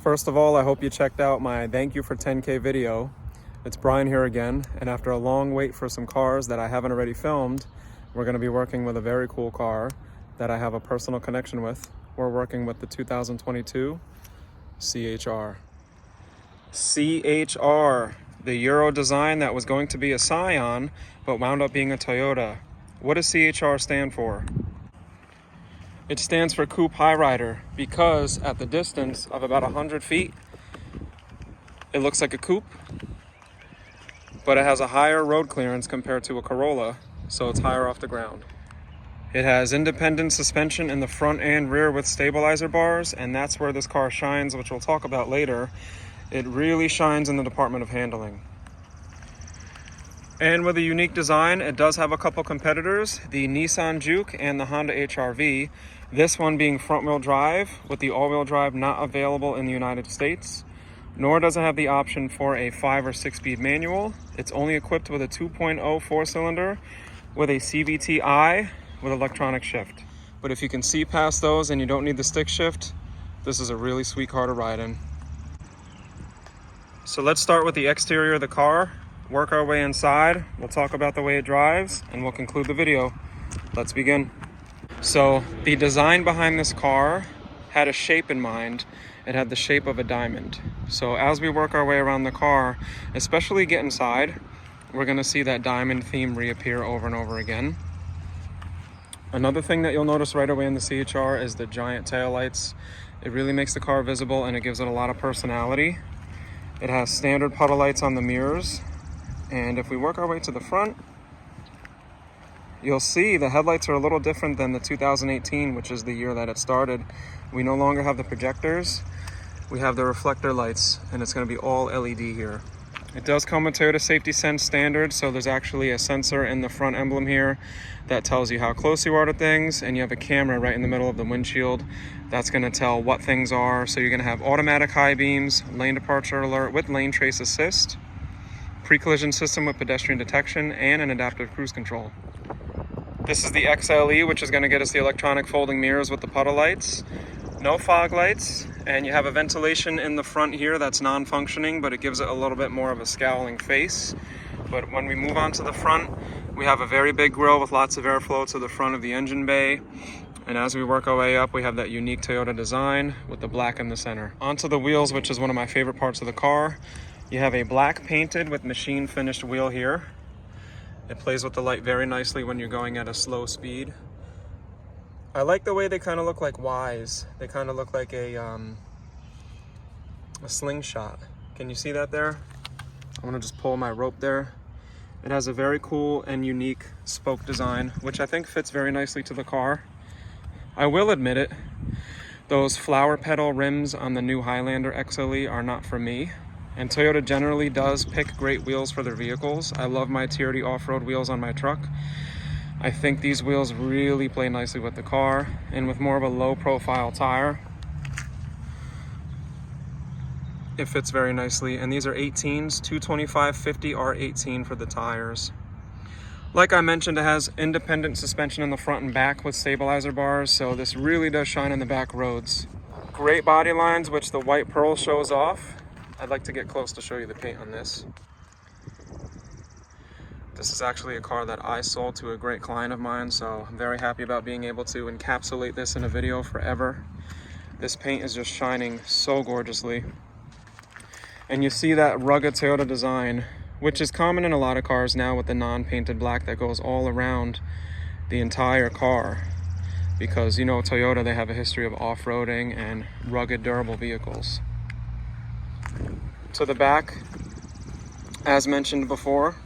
First of all, I hope you checked out my thank you for 10K video. It's Brian here again, and after a long wait for some cars that I haven't already filmed, we're going to be working with a very cool car that I have a personal connection with. We're working with the 2022 C-HR. C-HR, the Euro design that was going to be a Scion, but wound up being a Toyota. What does C-HR stand for? It stands for Coupe High Rider because at the distance of about 100 feet, it looks like a coupe, but it has a higher road clearance compared to a Corolla, so it's higher off the ground. It has independent suspension in the front and rear with stabilizer bars, and that's where this car shines, which we'll talk about later. It really shines in the department of handling. And with a unique design, it does have a couple competitors, the Nissan Juke and the Honda HR-V. This one being front-wheel drive, with the all-wheel drive not available in the United States, nor does it have the option for a 5 or 6-speed manual. It's only equipped with a 2.0 four-cylinder with a CVT-I with electronic shift. But if you can see past those and you don't need the stick shift, this is a really sweet car to ride in. So let's start with the exterior of the car, work our way inside, we'll talk about the way it drives, and we'll conclude the video. Let's begin. So the design behind this car had a shape in mind. It had the shape of a diamond. So as we work our way around the car, especially get inside, we're gonna see that diamond theme reappear over and over again. Another thing that you'll notice right away in the C-HR is the giant taillights. It really makes the car visible and it gives it a lot of personality. It has standard puddle lights on the mirrors. And if we work our way to the front, you'll see the headlights are a little different than the 2018, which is the year that it started. We no longer have the projectors. We have the reflector lights, and it's going to be all LED here. It does come with Toyota Safety Sense standard, so there's actually a sensor in the front emblem here that tells you how close you are to things, and you have a camera right in the middle of the windshield that's going to tell what things are. So you're going to have automatic high beams, lane departure alert with lane trace assist, pre-collision system with pedestrian detection, and an adaptive cruise control. This is the XLE, which is going to get us the electronic folding mirrors with the puddle lights. No fog lights, and you have a ventilation in the front here that's non-functioning, but it gives it a little bit more of a scowling face. But when we move on to the front, we have a very big grille with lots of airflow to the front of the engine bay. And as we work our way up, we have that unique Toyota design with the black in the center. Onto the wheels, which is one of my favorite parts of the car. You have a black painted with machine finished wheel here. It plays with the light very nicely when you're going at a slow speed. I like the way they kind of look like Ys. They kind of look like a slingshot. Can you see that there? I'm gonna just pull my rope there. It has a very cool and unique spoke design, which I think fits very nicely to the car. I will admit it, those flower petal rims on the new Highlander XLE are not for me. And Toyota generally does pick great wheels for their vehicles. I love my TRD off-road wheels on my truck. I think these wheels really play nicely with the car, and with more of a low-profile tire, it fits very nicely. And these are 18s, 225/50 R18 for the tires. Like I mentioned, it has independent suspension in the front and back with stabilizer bars, so this really does shine in the back roads. Great body lines, which the white pearl shows off. I'd like to get close to show you the paint on this. This is actually a car that I sold to a great client of mine, so I'm very happy about being able to encapsulate this in a video forever. This paint is just shining so gorgeously. And you see that rugged Toyota design, which is common in a lot of cars now with the non-painted black that goes all around the entire car. Because, you know, Toyota, they have a history of off-roading and rugged, durable vehicles. To the back, as mentioned before,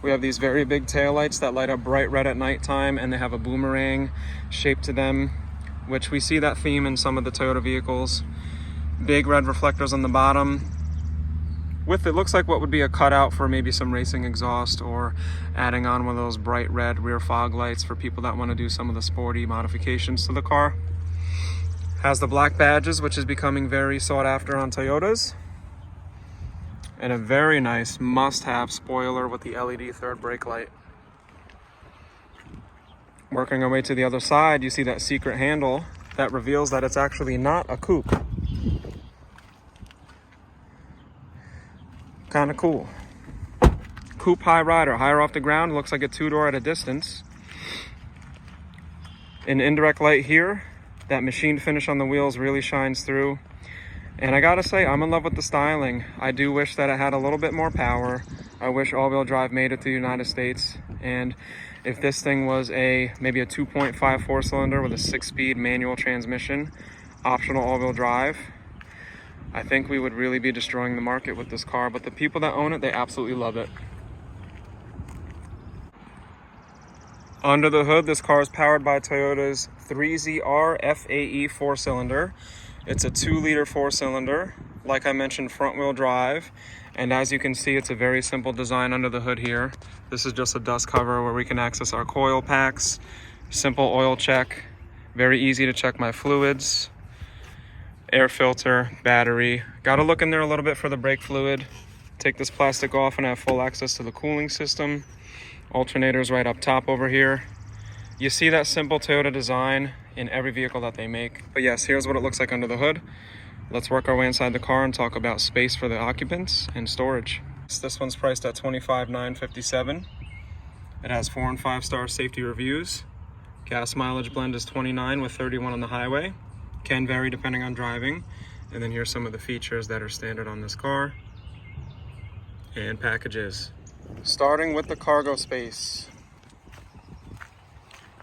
we have these very big taillights that light up bright red at nighttime, and they have a boomerang shape to them, which we see that theme in some of the Toyota vehicles. Big red reflectors on the bottom, with it looks like what would be a cutout for maybe some racing exhaust, or adding on one of those bright red rear fog lights for people that want to do some of the sporty modifications to the car. Has the black badges, which is becoming very sought after on Toyotas. And a very nice must-have spoiler with the LED third brake light. Working our way to the other side, you see that secret handle that reveals that it's actually not a coupe. kind of cool. Coupe high rider, higher off the ground, looks like a two-door at a distance. An indirect light here. That machined finish on the wheels really shines through. And I gotta say, I'm in love with the styling. I do wish that it had a little bit more power. I wish all-wheel drive made it to the United States. And if this thing was maybe a 2.5 four-cylinder with a 6-speed manual transmission, optional all-wheel drive, I think we would really be destroying the market with this car. But the people that own it, they absolutely love it. Under the hood, this car is powered by Toyota's 3ZR FAE 4-cylinder. It's a 2-liter 4-cylinder, like I mentioned, front-wheel drive. And as you can see, it's a very simple design under the hood here. This is just a dust cover where we can access our coil packs, simple oil check, very easy to check my fluids, air filter, battery. Got to look in there a little bit for the brake fluid. Take this plastic off and have full access to the cooling system. Alternators right up top over here. You see that simple Toyota design in every vehicle that they make. But yes, here's what it looks like under the hood. Let's work our way inside the car and talk about space for the occupants and storage. This one's priced at $25,957. It has 4 and 5-star safety reviews. Gas mileage blend is 29 with 31 on the highway. Can vary depending on driving. And then here's some of the features that are standard on this car and packages. Starting with the cargo space.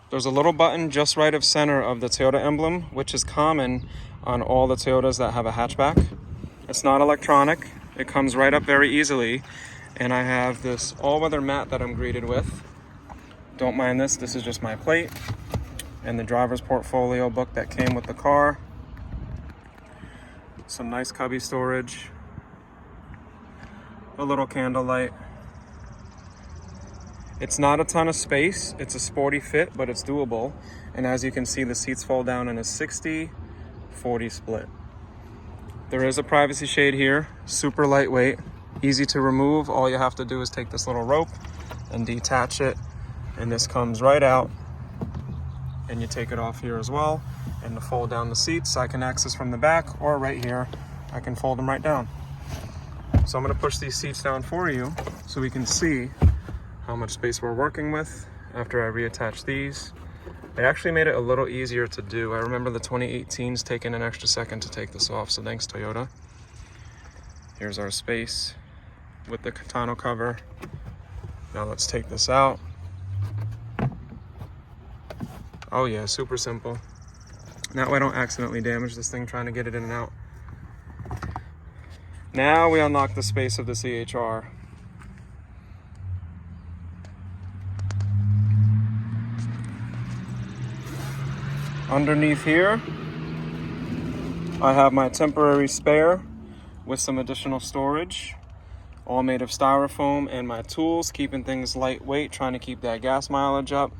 There's a little button just right of center of the Toyota emblem, which is common on all the Toyotas that have a hatchback. It's not electronic. It comes right up very easily. And I have this all-weather mat that I'm greeted with. Don't mind this. This is just my plate and the driver's portfolio book that came with the car. Some nice cubby storage. A little candle light. It's not a ton of space. It's a sporty fit, but it's doable. And as you can see, the seats fold down in a 60-40 split. There is a privacy shade here, super lightweight, easy to remove. All you have to do is take this little rope and detach it. And this comes right out. And you take it off here as well. And to fold down the seats, I can access from the back, or right here, I can fold them right down. So I'm gonna push these seats down for you so we can see how much space we're working with after I reattach these. They actually made it a little easier to do. I remember the 2018's taking an extra second to take this off, so thanks Toyota. Here's our space with the tonneau cover. Now let's take this out. Oh yeah, super simple. That way I don't accidentally damage this thing trying to get it in and out. Now we unlock the space of the C-HR. Underneath here, I have my temporary spare with some additional storage, all made of styrofoam, and my tools, keeping things lightweight, trying to keep that gas mileage up.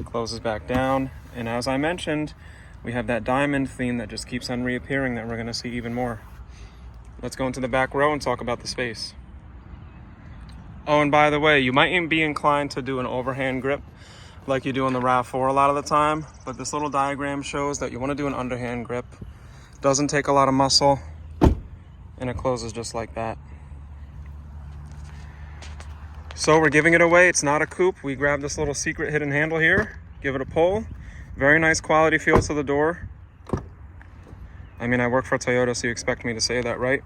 Closes back down, and as I mentioned, we have that diamond theme that just keeps on reappearing that we're going to see even more. Let's go into the back row and talk about the space. Oh, and by the way, you might be inclined to do an overhand grip like you do on the RAV4 a lot of the time, but this little diagram shows that you want to do an underhand grip. Doesn't take a lot of muscle, and it closes just like that. So we're giving it away. It's not a coupe. We grabbed this little secret hidden handle here, give it a pull. Very nice quality feel to the door. I mean, I work for Toyota, so you expect me to say that, right?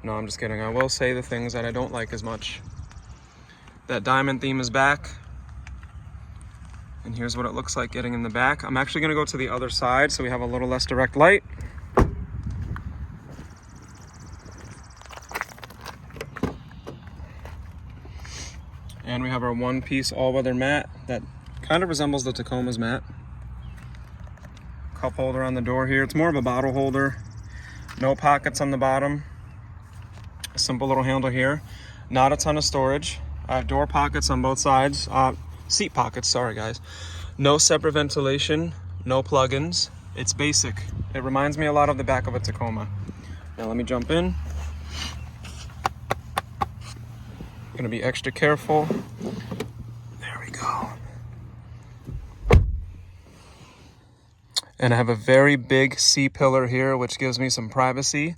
No, I'm just kidding. I will say the things that I don't like as much. That diamond theme is back. And here's what it looks like getting in the back. I'm actually gonna go to the other side so we have a little less direct light. And we have our one-piece all-weather mat that kind of resembles the Tacoma's mat. Cup holder on the door here. It's more of a bottle holder. No pockets on the bottom. A simple little handle here. Not a ton of storage. I have door pockets on both sides. Seat pockets, sorry guys. No separate ventilation, no plugins. It's basic. It reminds me a lot of the back of a Tacoma. Now let me jump in. Gonna be extra careful. There we go. And I have a very big C-pillar here, which gives me some privacy.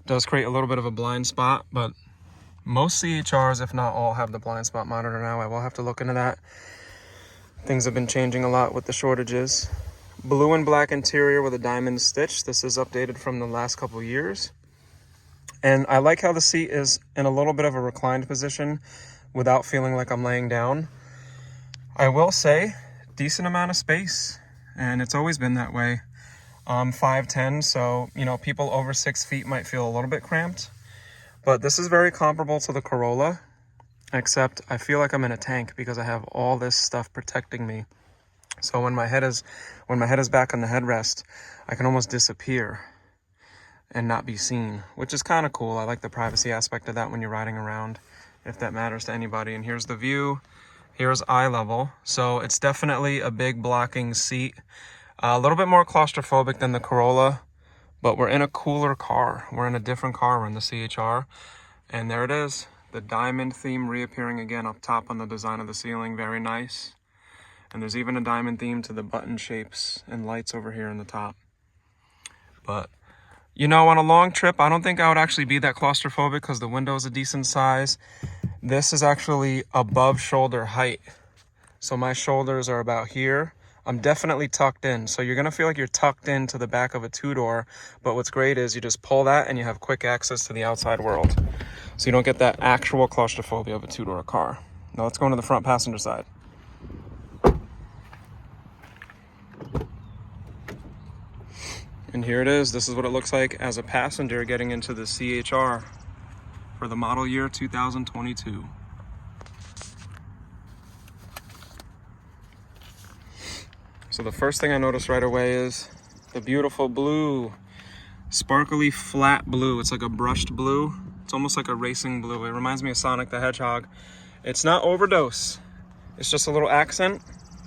Does create a little bit of a blind spot, but most C-HRs, if not all, have the blind spot monitor now. I will have to look into that. Things have been changing a lot with the shortages. Blue and black interior with a diamond stitch. This is updated from the last couple years. And I like how the seat is in a little bit of a reclined position without feeling like I'm laying down. I will say, decent amount of space, and it's always been that way. 5'10", so, you know, people over 6 feet might feel a little bit cramped. But this is very comparable to the Corolla, except I feel like I'm in a tank because I have all this stuff protecting me. So when my head is back on the headrest, I can almost disappear and not be seen, which is kind of cool. I like the privacy aspect of that when you're riding around, if that matters to anybody. And here's the view. Here's eye level. So it's definitely a big blocking seat. A little bit more claustrophobic than the Corolla, but we're in a cooler car. We're in a different car. We're in the C-HR. And there it is. The diamond theme reappearing again up top on the design of the ceiling. Very nice. And there's even a diamond theme to the button shapes and lights over here in the top. But, you know, on a long trip, I don't think I would actually be that claustrophobic because the window is a decent size. This is actually above shoulder height. So my shoulders are about here. I'm definitely tucked in. So you're going to feel like you're tucked into the back of a two-door. But what's great is you just pull that and you have quick access to the outside world. So you don't get that actual claustrophobia of a two-door car. Now let's go into the front passenger side. And here it is. This is what it looks like as a passenger getting into the C-HR for the model year 2022. So the first thing I noticed right away is the beautiful blue, sparkly flat blue. It's like a brushed blue. It's almost like a racing blue. It reminds me of Sonic the Hedgehog. It's not overdose. It's just a little accent,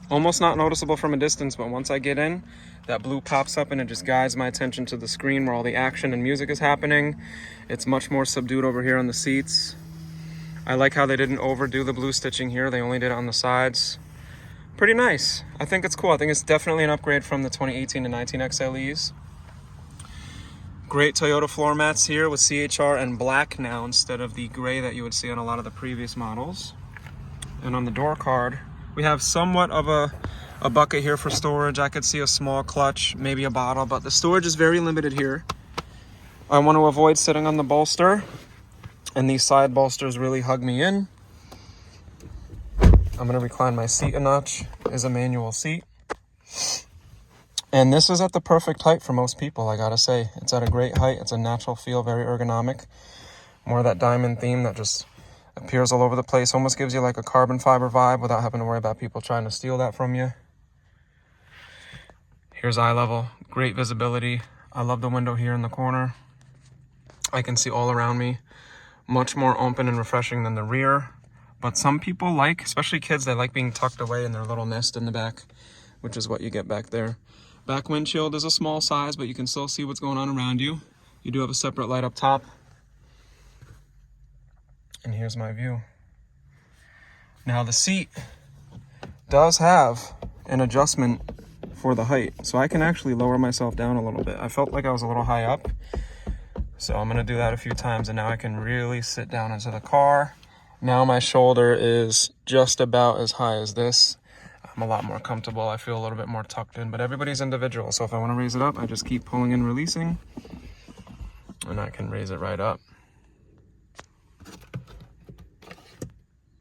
almost not noticeable from a distance, but once I get in, that blue pops up and it just guides my attention to the screen where all the action and music is happening. It's much more subdued over here on the seats. I like how they didn't overdo the blue stitching here. They only did it on the sides. Pretty nice. I think it's cool. I think it's definitely an upgrade from the 2018 to 19 XLEs. Great Toyota floor mats here with C-HR and black now instead of the gray that you would see on a lot of the previous models. And on the door card, we have somewhat of a bucket here for storage. I could see a small clutch, maybe a bottle, but the storage is very limited here. I want to avoid sitting on the bolster, and these side bolsters really hug me in. I'm going to recline my seat a notch. It's a manual seat. And this is at the perfect height for most people, I gotta say. It's at a great height. It's a natural feel, very ergonomic. More of that diamond theme that just appears all over the place. Almost gives you like a carbon fiber vibe without having to worry about people trying to steal that from you. Here's eye level. Great visibility. I love the window here in the corner. I can see all around me. Much more open and refreshing than the rear. But some people like, especially kids, they like being tucked away in their little nest in the back, which is what you get back there. Back windshield is a small size, but you can still see what's going on around you. You do have a separate light up top. And here's my view. Now the seat does have an adjustment for the height, so I can actually lower myself down a little bit. I felt like I was a little high up, so I'm gonna do that a few times, and now I can really sit down into the car. Now my shoulder is just about as high as this. I'm a lot more comfortable. I feel a little bit more tucked in, but everybody's individual. So if I want to raise it up, I just keep pulling and releasing, and I can raise it right up.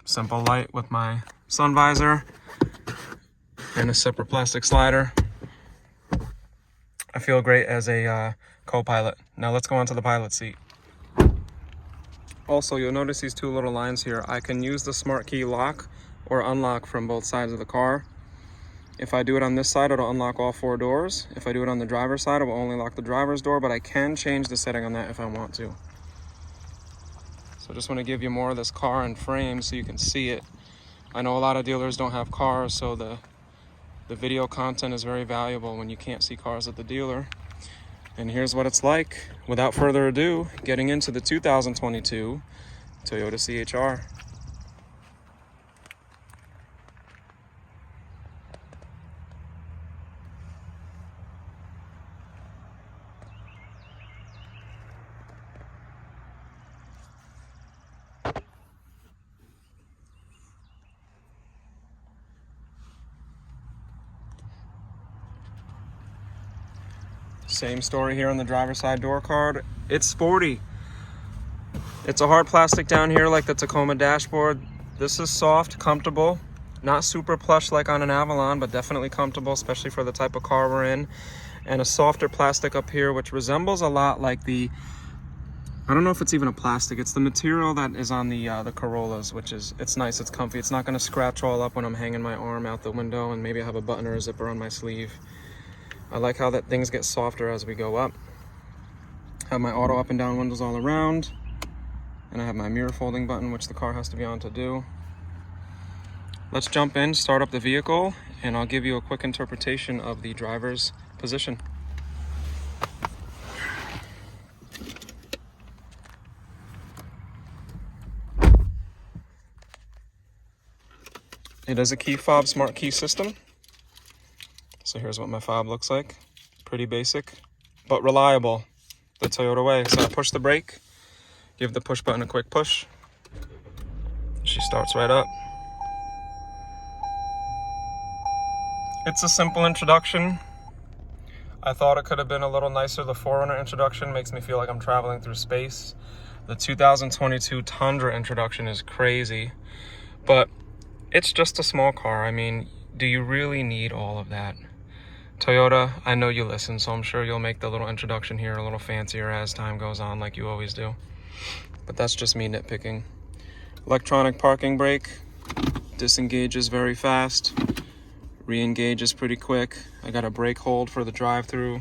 Simple light with my sun visor and a separate plastic slider. I feel great as a co-pilot. Now let's go on to the pilot seat. Also, you'll notice these two little lines here. I can use the smart key lock or unlock from both sides of the car. If I do it on this side, it'll unlock all 4 doors. If I do it on the driver's side, it will only lock the driver's door, but I can change the setting on that if I want to. So I just want to give you more of this car and frame so you can see it. I know a lot of dealers don't have cars, so the video content is very valuable when you can't see cars at the dealer. And here's what it's like, without further ado, getting into the 2022 Toyota C-HR. Same story here on the driver's side door card. It's sporty. It's a hard plastic down here like the Tacoma dashboard. This is soft, comfortable, not super plush like on an Avalon, but definitely comfortable, especially for the type of car we're in. And a softer plastic up here, which resembles a lot like the, I don't know if it's even a plastic, it's the material that is on the Corollas, which is, it's nice, it's comfy. It's not gonna scratch all up when I'm hanging my arm out the window, and maybe I have a button or a zipper on my sleeve. I like how that things get softer as we go up. Have my auto up and down windows all around. And I have my mirror folding button, which the car has to be on to do. Let's jump in, start up the vehicle, and I'll give you a quick interpretation of the driver's position. It is a key fob smart key system. So here's what my fob looks like. Pretty basic, but reliable, the Toyota way. So I push the brake, give the push button a quick push. She starts right up. It's a simple introduction. I thought it could have been a little nicer. The 4Runner introduction makes me feel like I'm traveling through space. The 2022 Tundra introduction is crazy, but it's just a small car. I mean, do you really need all of that? Toyota, I know you listen, so I'm sure you'll make the little introduction here a little fancier as time goes on, like you always do. But that's just me nitpicking. Electronic parking brake, disengages very fast, re-engages pretty quick. I got a brake hold for the drive-through.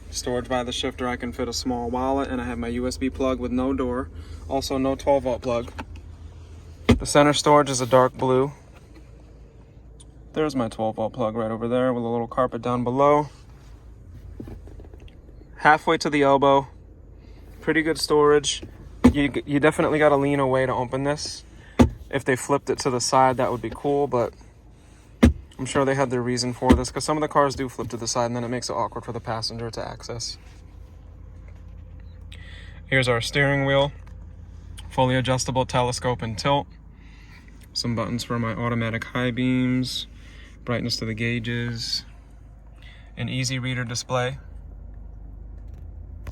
Storage by the shifter, I can fit a small wallet, and I have my USB plug with no door. Also no 12-volt plug. The center storage is a dark blue. There's my 12-volt plug right over there with a little carpet down below. Halfway to the elbow. Pretty good storage. You definitely got to lean away to open this. If they flipped it to the side, that would be cool, but I'm sure they had their reason for this, because some of the cars do flip to the side and then it makes it awkward for the passenger to access. Here's our steering wheel. Fully adjustable telescope and tilt. Some buttons for my automatic high beams. Brightness to the gauges. An easy reader display.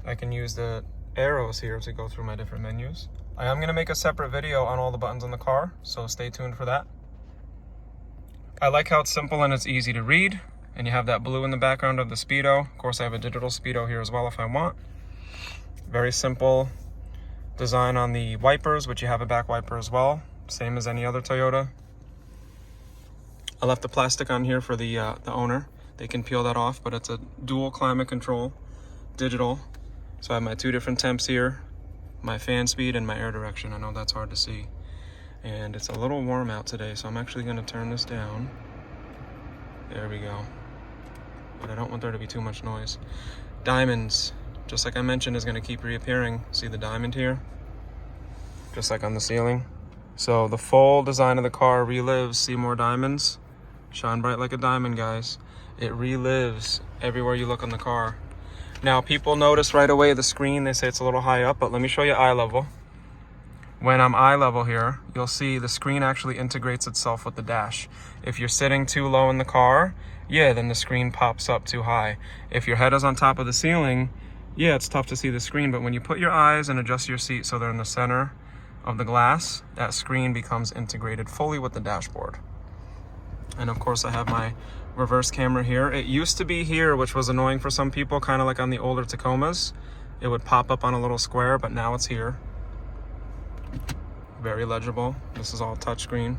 I can use the arrows here to go through my different menus. I am going to make a separate video on all the buttons on the car, so stay tuned for that. I like how it's simple and it's easy to read, and you have that blue in the background of the speedo. Of course, I have a digital speedo here as well if I want. Very simple design on the wipers, which you have a back wiper as well, same as any other Toyota. I left the plastic on here for the owner. They can peel that off, but it's a dual climate control, digital. So I have my two different temps here, my fan speed and my air direction. I know that's hard to see. And it's a little warm out today, so I'm actually gonna turn this down. There we go. But I don't want there to be too much noise. Diamonds, just like I mentioned, is gonna keep reappearing. See the diamond here? Just like on the ceiling. So the full design of the car relives, see more diamonds? Shine bright like a diamond, guys. It relives everywhere you look on the car. Now, people notice right away the screen. They say it's a little high up, but let me show you eye level. When I'm eye level here, you'll see the screen actually integrates itself with the dash. If you're sitting too low in the car, yeah, then the screen pops up too high. If your head is on top of the ceiling, yeah, it's tough to see the screen, but when you put your eyes and adjust your seat so they're in the center of the glass, that screen becomes integrated fully with the dashboard. And of course I have my reverse camera here. It used to be here, which was annoying for some people, kind of like on the older Tacomas. It would pop up on a little square, but now it's here. Very legible. This is all touchscreen.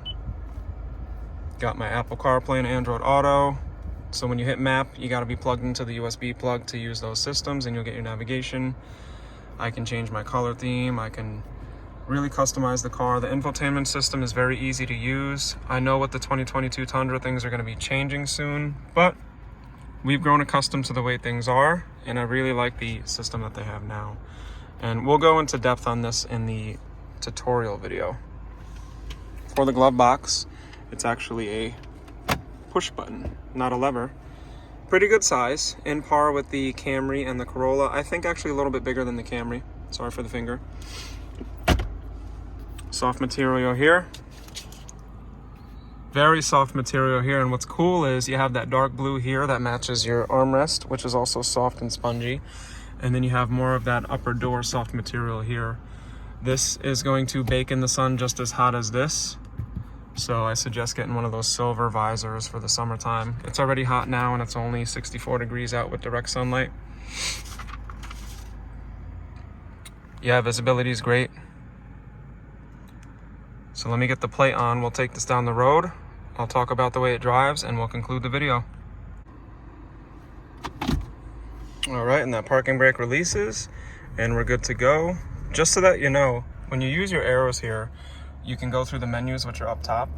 Got my Apple CarPlay and Android Auto. So when you hit map, you got to be plugged into the USB plug to use those systems, and you'll get your navigation. I can change my color theme. I can really customize the car. The infotainment system is very easy to use. I know with the 2022 Tundra, things are going to be changing soon, but we've grown accustomed to the way things are, and I really like the system that they have now. And we'll go into depth on this in the tutorial video. For the glove box, it's actually a push button, not a lever. Pretty good size, in par with the Camry and the Corolla. I think actually a little bit bigger than the Camry. Sorry for the finger. Soft material here. Very soft material here, and what's cool is you have that dark blue here that matches your armrest, which is also soft and spongy, and then you have more of that upper door soft material here. This is going to bake in the sun just as hot as this, so I suggest getting one of those silver visors for the summertime. It's already hot now and it's only 64 degrees out with direct sunlight. Yeah, visibility is great. So let me get the plate on. We'll take this down the road. I'll talk about the way it drives and we'll conclude the video. All right, and that parking brake releases and we're good to go. Just so that you know, when you use your arrows here, you can go through the menus which are up top.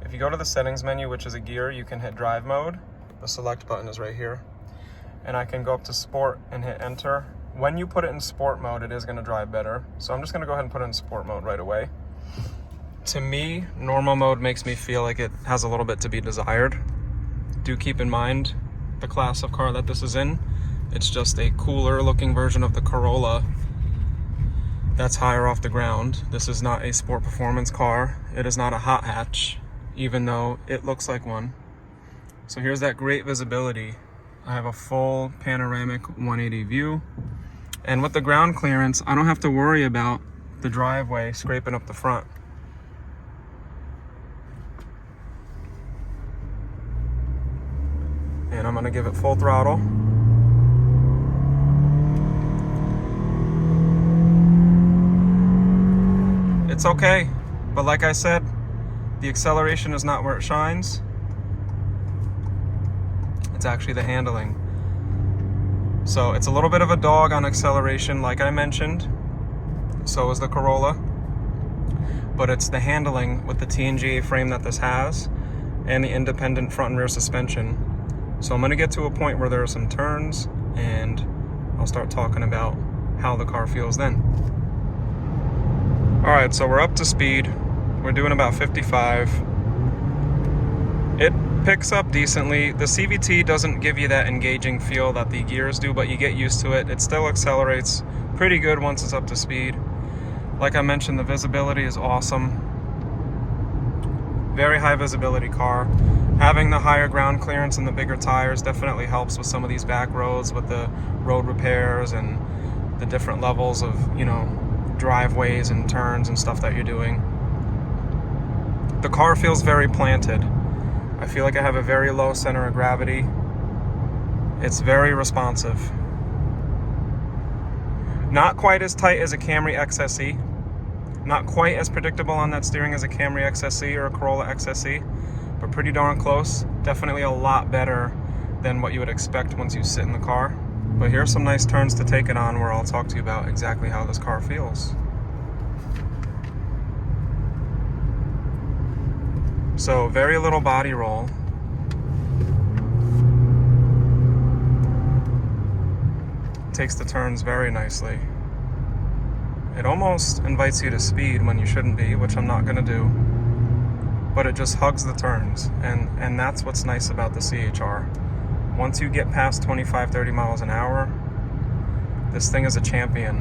If you go to the settings menu, which is a gear, you can hit drive mode. The select button is right here. And I can go up to sport and hit enter. When you put it in sport mode, it is gonna drive better. So I'm just gonna go ahead and put it in sport mode right away. To me, normal mode makes me feel like it has a little bit to be desired. Do keep in mind the class of car that this is in. It's just a cooler looking version of the Corolla that's higher off the ground. This is not a sport performance car. It is not a hot hatch, even though it looks like one. So here's that great visibility. I have a full panoramic 180 view. And with the ground clearance, I don't have to worry about the driveway scraping up the front. And I'm gonna give it full throttle. It's okay, but like I said, the acceleration is not where it shines. It's actually the handling. So it's a little bit of a dog on acceleration, like I mentioned. So is the Corolla. But it's the handling with the TNGA frame that this has and the independent front and rear suspension. So I'm gonna get to a point where there are some turns and I'll start talking about how the car feels then. All right, so we're up to speed. We're doing about 55. It picks up decently. The CVT doesn't give you that engaging feel that the gears do, but you get used to it. It still accelerates pretty good once it's up to speed. Like I mentioned, the visibility is awesome. Very high visibility car. Having the higher ground clearance and the bigger tires definitely helps with some of these back roads with the road repairs and the different levels of, driveways and turns and stuff that you're doing. The car feels very planted. I feel like I have a very low center of gravity. It's very responsive. Not quite as tight as a Camry XSE. Not quite as predictable on that steering as a Camry XSE or a Corolla XSE, but pretty darn close. Definitely a lot better than what you would expect once you sit in the car. But here's some nice turns to take it on where I'll talk to you about exactly how this car feels. So very little body roll. Takes the turns very nicely. It almost invites you to speed when you shouldn't be, which I'm not gonna do. But it just hugs the turns, and that's what's nice about the C-HR. Once you get past 25, 30 miles an hour, this thing is a champion.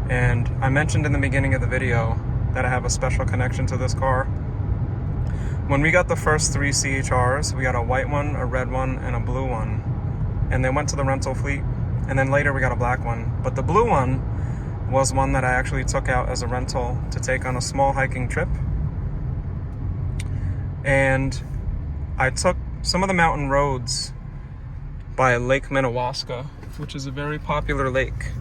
And I mentioned in the beginning of the video that I have a special connection to this car. When we got the first 3 C-HRs, we got a white one, a red one, and a blue one. And they went to the rental fleet, and then later we got a black one. But the blue one was one that I actually took out as a rental to take on a small hiking trip. And I took some of the mountain roads by Lake Minnewaska, which is a very popular lake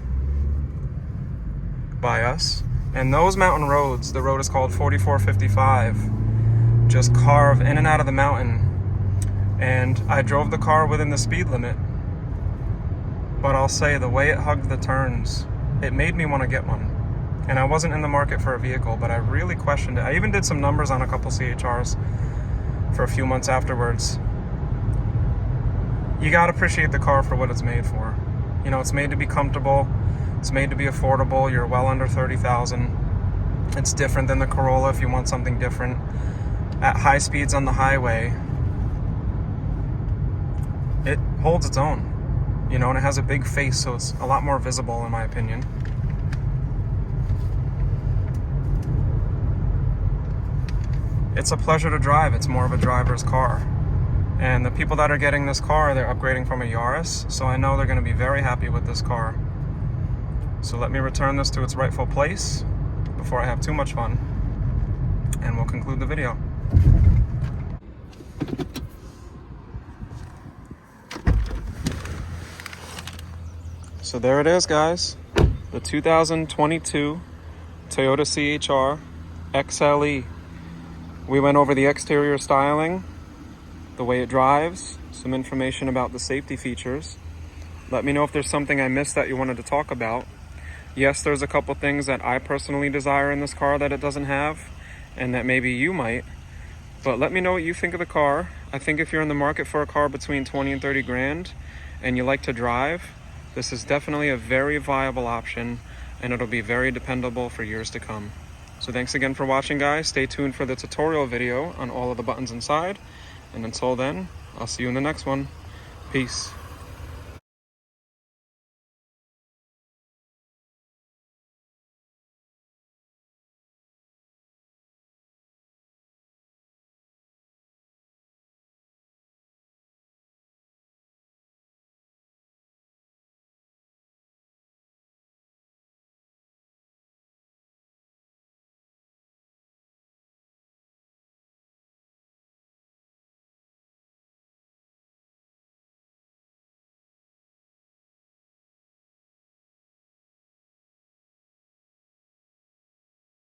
by us. And those mountain roads, the road is called 4455, just carve in and out of the mountain. And I drove the car within the speed limit. But I'll say the way it hugged the turns, it made me want to get one. And I wasn't in the market for a vehicle, but I really questioned it. I even did some numbers on a couple C-HRs for a few months afterwards. You gotta appreciate the car for what it's made for. It's made to be comfortable. It's made to be affordable. You're well under 30,000. It's different than the Corolla if you want something different. At high speeds on the highway, it holds its own. And it has a big face, so it's a lot more visible in my opinion. it's a pleasure to drive. It's more of a driver's car. And the people that are getting this car, they're upgrading from a Yaris, so I know they're going to be very happy with this car. So let me return this to its rightful place before I have too much fun, and we'll conclude the video. So there it is, guys. The 2022 Toyota C-HR XLE. We went over the exterior styling, the way it drives, some information about the safety features. Let me know if there's something I missed that you wanted to talk about. Yes, there's a couple things that I personally desire in this car that it doesn't have, and that maybe you might. But let me know what you think of the car. I think if you're in the market for a car between 20 and 30 grand and you like to drive, this is definitely a very viable option, and it'll be very dependable for years to come. So thanks again for watching, guys. Stay tuned for the tutorial video on all of the buttons inside. And until then, I'll see you in the next one. Peace.